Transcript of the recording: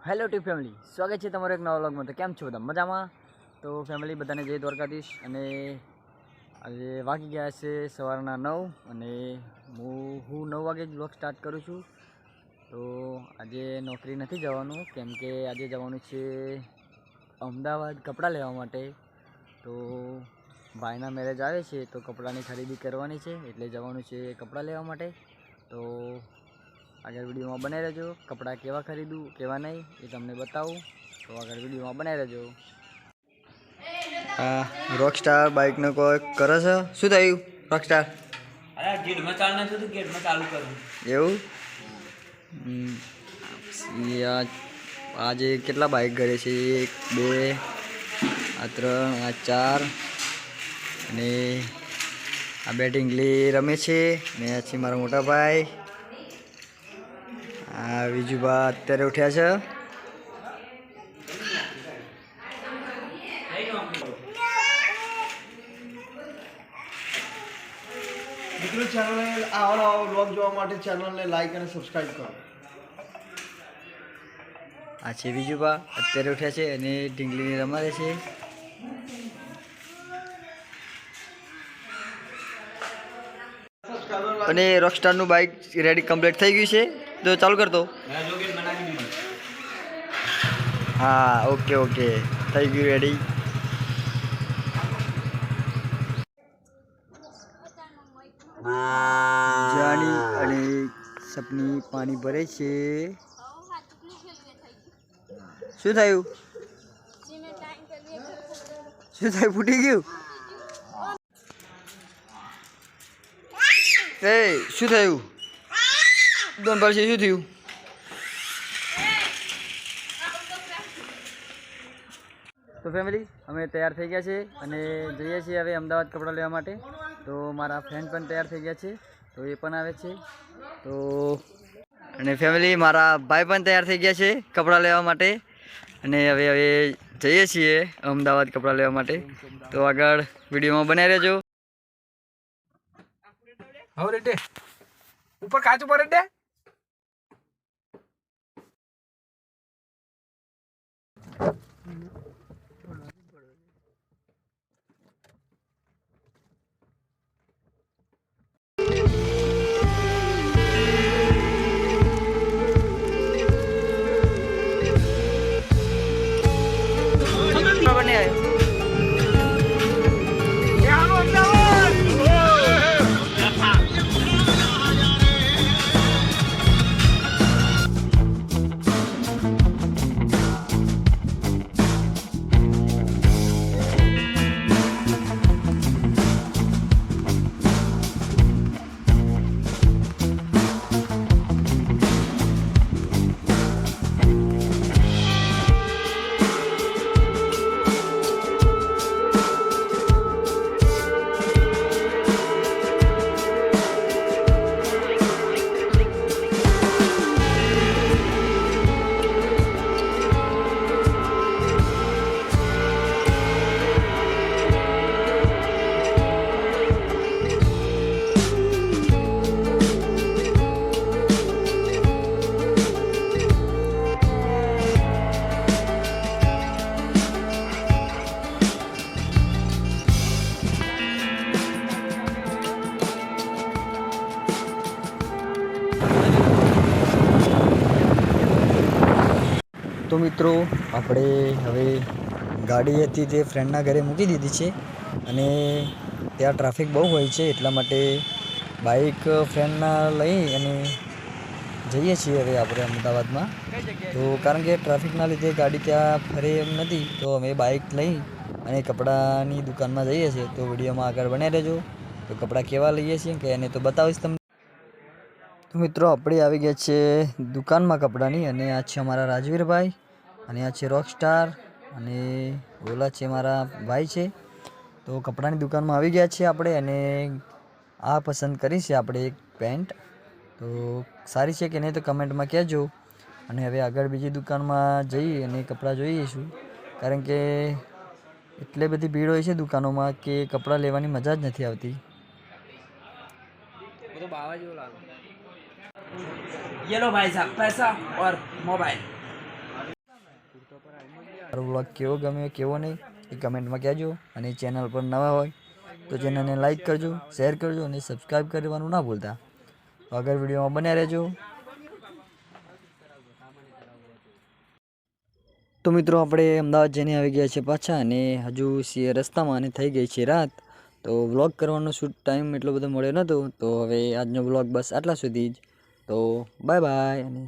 Hello T family, સ્વાગત છે તમારો એક નવા વ્લોગમાં। તો કેમ છો બધા? મજામાં? તો ફેમિલી બધાને જય દ્વારકાધીશ। અને આજે વાગી ગયા છે સવારના 9 અને હું 9 વાગે જ વ્લોગ સ્ટાર્ટ કરું છું। તો આજે નોકરી નથી જવાનું, કેમ કે આજે જવાનું છે અમદાવાદ કપડાં લેવા માટે। તો ભાઈના મેરેજ આવે છે તો કપડાની ખરીદી કરવાની છે, એટલે જવાનું છે કપડાં લેવા માટે। તો આગળ વિડીયોમાં બનાવી રહેજો। કપડાં કેવા ખરીદું કેવા નહીં એ તમને બતાવું, તો આગળ વિડીયોમાં બનાવી રહેજો। હા, રોકસ્ટાર બાઇકનો કોઈ કરે છે? શું થયું રોકસ્ટાર? અરે ગેટમાં ચાલુ નથી થતું, ગેટમાં ચાલુ કરું એવું? આજે કેટલા બાઇક ઘરે છે? 1 2 આ 3 આ 4 અને આ બે ઢીંગલી રમે છે ને આ છે મારા મોટા ભાઈ। આ બીજુબા અત્યારે ઉઠ્યા છે। મિત્રો ચેનલને આવા વ્લોગ જોવા માટે ચેનલને લાઈક અને સબસ્ક્રાઇબ કરો। આ છે બીજુબા અત્યારે ઉઠ્યા છે અને ઢીંગલીને રમાડે છે। અને રોકસ્ટારનું બાઇક રેડી કમ્પ્લીટ થઈ ગયું છે, તો ચાલુ કરતો। હા, ઓકે ઓકે, થઈ ગયું રેડી। જાની અને સપની પાણી ભરે છે। શું થયું? શું થયું? ફૂટી ગયું? એ શું થયું? દોન પર શું થયું? તો ફેમિલી અમે તૈયાર થઈ ગયા છે અને જઈએ છીએ હવે અમદાવાદ કપડાં લેવા માટે। તો મારા ફ્રેન્ડ પણ તૈયાર થઈ ગયા છે, તો એ પણ આવે છે। તો અને ફેમિલી મારા ભાઈ પણ તૈયાર થઈ ગયા છે કપડાં લેવા માટે, અને હવે જઈએ છીએ અમદાવાદ કપડાં લેવા માટે। તો આગળ વિડીયોમાં બનાવી રહેજો। હવે રેડે ઉપર કાચ ઉપર રેડે તો મિત્રો આપણે હવે ગાડી હતી તે ફ્રેન્ડના ઘરે મૂકી દીધી છે, અને ત્યાં ટ્રાફિક બહુ હોય છે, એટલા માટે બાઇક ફ્રેન્ડના લઈ અને જઈએ છીએ હવે આપણે અમદાવાદમાં। તો કારણ કે ટ્રાફિકના લીધે ગાડી ત્યાં ફરે એમ નથી, તો અમે બાઇક લઈ અને કપડાની દુકાનમાં જઈએ છીએ। તો વિડીયોમાં આગળ બનાવી રહેજો। તો કપડાં કેવા લઈએ છીએ કે એને તો બતાવીશ તમને। તો મિત્રો આપણે આવી ગયા છે દુકાનમાં કપડાની, અને આ છે અમારા રાજવીરભાઈ, અને આ છે રોકસ્ટાર, અને ઓલા છે મારા ભાઈ છે। તો કપડાની દુકાનમાં આવી ગયા છીએ આપણે, અને આ પસંદ કરી છે આપણે એક પેન્ટ। તો સારી છે કે નહીં તો કમેન્ટમાં કહેજો। અને હવે આગળ બીજી દુકાનમાં જઈ અને કપડાં જોઈશું, કારણ કે એટલી બધી ભીડ હોય છે દુકાનોમાં કે કપડાં લેવાની મજા જ નથી આવતી। तो बाबा जी बोला ये लो भाई साहब पैसा और मोबाइल। મારો વ્લોગ કેવો ગમ્યો કેવો નહીં એ કમેન્ટમાં કહેજો. અને ચેનલ પર નવા હોય તો ચેનલને લાઈક કરજો, શેર કરજો અને સબસ્ક્રાઈબ કરવાનું ના ભૂલતા. આગળ વિડીયોમાં બન્યા રહેજો. તો મિત્રો આપણે અમદાવાદ જઈને આવી ગયા છે પાછા અને હજુ છીએ રસ્તામાં અને થઈ ગઈ છે રાત. તો વ્લોગ કરવાનો શૂટ ટાઈમ એટલો બધો મળ્યો નહોતો. તો હવે આજનો વ્લોગ બસ આટલા સુધી જ. તો બાય બાય અને